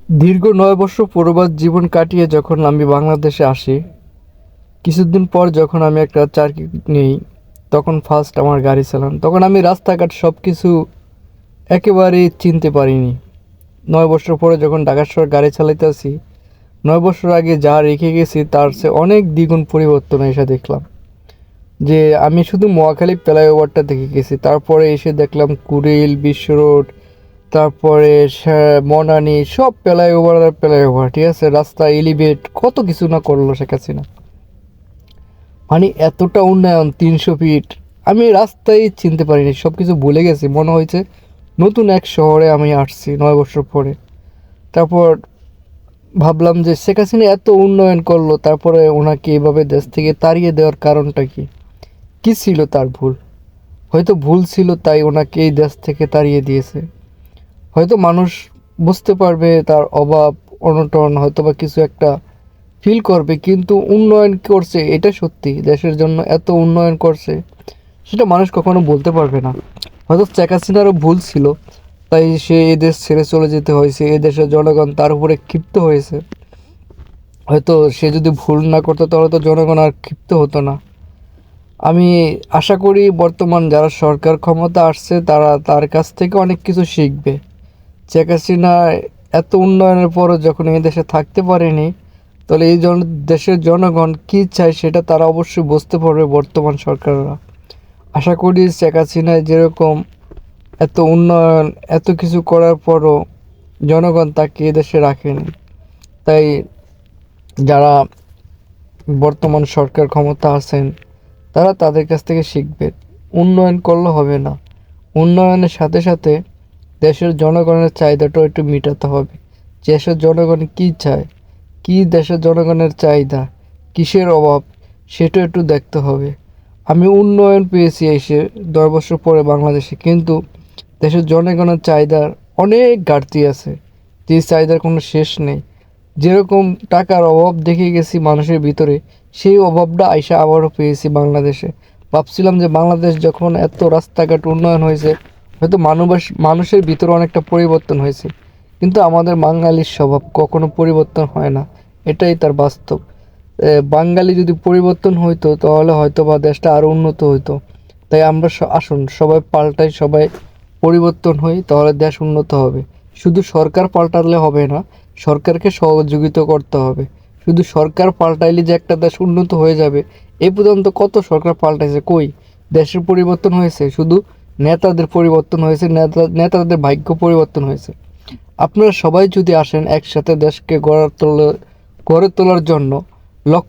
দীর্ঘ 9 বছর প্রবাস জীবন কাটিয়ে যখন আমি বাংলাদেশে আসি, কিছুদিন পর যখন আমি একটা চাকরি নিই, তখন ফার্স্ট আমার গাড়ি চালান। তখন আমি রাস্তাঘাট সব কিছু একেবারেই চিনতে পারিনি। 9 বছর পরে যখন ঢাকা শহর গাড়ি চালাইতেছি, 9 বছর আগে যা রেখে গেছি তার চেয়ে অনেক দ্বিগুণ পরিবর্তন এসে দেখলাম। যে আমি শুধু মহাখালী ফ্লাইওভারটা দেখে গেছি, তারপরে এসে দেখলাম কুড়িল, বিশ্ব রোড, তারপরে মনানি, সব ফ্লাইওভার আর ফ্লাইওভার, ঠিক আছে, রাস্তা এলিভেট, কত কিছু না করলো শেখ হাসিনা। মানে এতটা উন্নয়ন, 300 ফিট, আমি রাস্তায় চিনতে পারিনি, সব কিছু ভুলে গেছি। মনে হয়েছে নতুন এক শহরে আমি আসছি 9 বছর পরে। তারপর ভাবলাম যে শেখ হাসিনা এত উন্নয়ন করলো, তারপরে ওনাকে এভাবে দেশ থেকে তাড়িয়ে দেওয়ার কারণটা কি? কি ছিল তার ভুল? হয়তো ভুল ছিল তাই ওনাকে এই দেশ থেকে তাড়িয়ে দিয়েছে। হয়তো মানুষ বুঝতে পারবে তার অভাব অনটন, হয়তো বা কিছু একটা ফিল করবে, কিন্তু উন্নয়ন করছে এটা সত্যি, দেশের জন্য এত উন্নয়ন করছে সেটা মানুষ কখনো বলতে পারবে না। হয়তো শেখ হাসিনারও ভুল ছিল, তাই সে এদেশ ছেড়ে চলে যেতে হয়েছে, এদেশের জনগণ তার উপরে ক্ষিপ্ত হয়েছে। হয়তো সে যদি ভুল না করতো তাহলে তো জনগণ আর ক্ষিপ্ত হতো না। আমি আশা করি বর্তমান যারা সরকার ক্ষমতা আসছে তারা তার কাছ থেকে অনেক কিছু শিখবে। শেখ হাসিনা এত উন্নয়নের পরও যখন এই দেশে থাকতে পারেনি, তাহলে এই দেশের জনগণ কী চায় সেটা তারা অবশ্যই বুঝতে পারবে বর্তমান সরকাররা। আশা করি শেখ হাসিনা যেরকম এত উন্নয়ন, এত কিছু করার পরও জনগণ তাকে এদেশে রাখেনি। তাই যারা বর্তমান সরকার ক্ষমতা আছেন তারা তাদের কাছ থেকে শিখবেন। উন্নয়ন করলে হবে না, উন্নয়নের সাথে সাথে দেশের জনগণের চাহিদাটাও একটু মেটাতে হবে। দেশের জনগণ কী চায়, কী দেশের জনগণের চাহিদা, কিসের অভাব, সেটা একটু দেখতে হবে। আমি উন্নয়ন পেয়েছি এসে 10 বছর পরে বাংলাদেশে, কিন্তু দেশের জনগণের চাহিদার অনেক ঘাটতি আছে, যে চাহিদার কোনো শেষ নেই। যেরকম টাকার অভাব দেখে গেছি মানুষের ভিতরে, সেই অভাবটা আইসা আবারও পেয়েছি বাংলাদেশে। ভাবছিলাম যে বাংলাদেশ যখন এত রাস্তাঘাট উন্নয়ন হয়েছে, হয়তো মানুষের ভিতরে অনেকটা পরিবর্তন হয়েছে, কিন্তু আমাদের বাঙালির স্বভাব কখনো পরিবর্তন হয় না, এটাই তার বাস্তব। বাঙালি যদি পরিবর্তন হইতো তাহলে হয়তো বা দেশটা আরও উন্নত হইতো। তাই আমরা আসুন সবাই পাল্টাই, সবাই পরিবর্তন হই, তাহলে দেশ উন্নত হবে। শুধু সরকার পাল্টালে হবে না, সরকারকে সহযোগিতা করতে হবে। শুধু সরকার পাল্টাইলে যে একটা দেশ উন্নত হয়ে যাবে, এ পর্যন্ত কত সরকার পাল্টাইছে, কই দেশের পরিবর্তন হয়েছে? শুধু নেতাদের পরিবর্তন হয়েছে, নেতাদের ভাগ্য পরিবর্তন হয়েছে। আপনারা সবাই যদি আসেন একসাথে দেশকে গড়ে তোলার জন্য, লক্ষ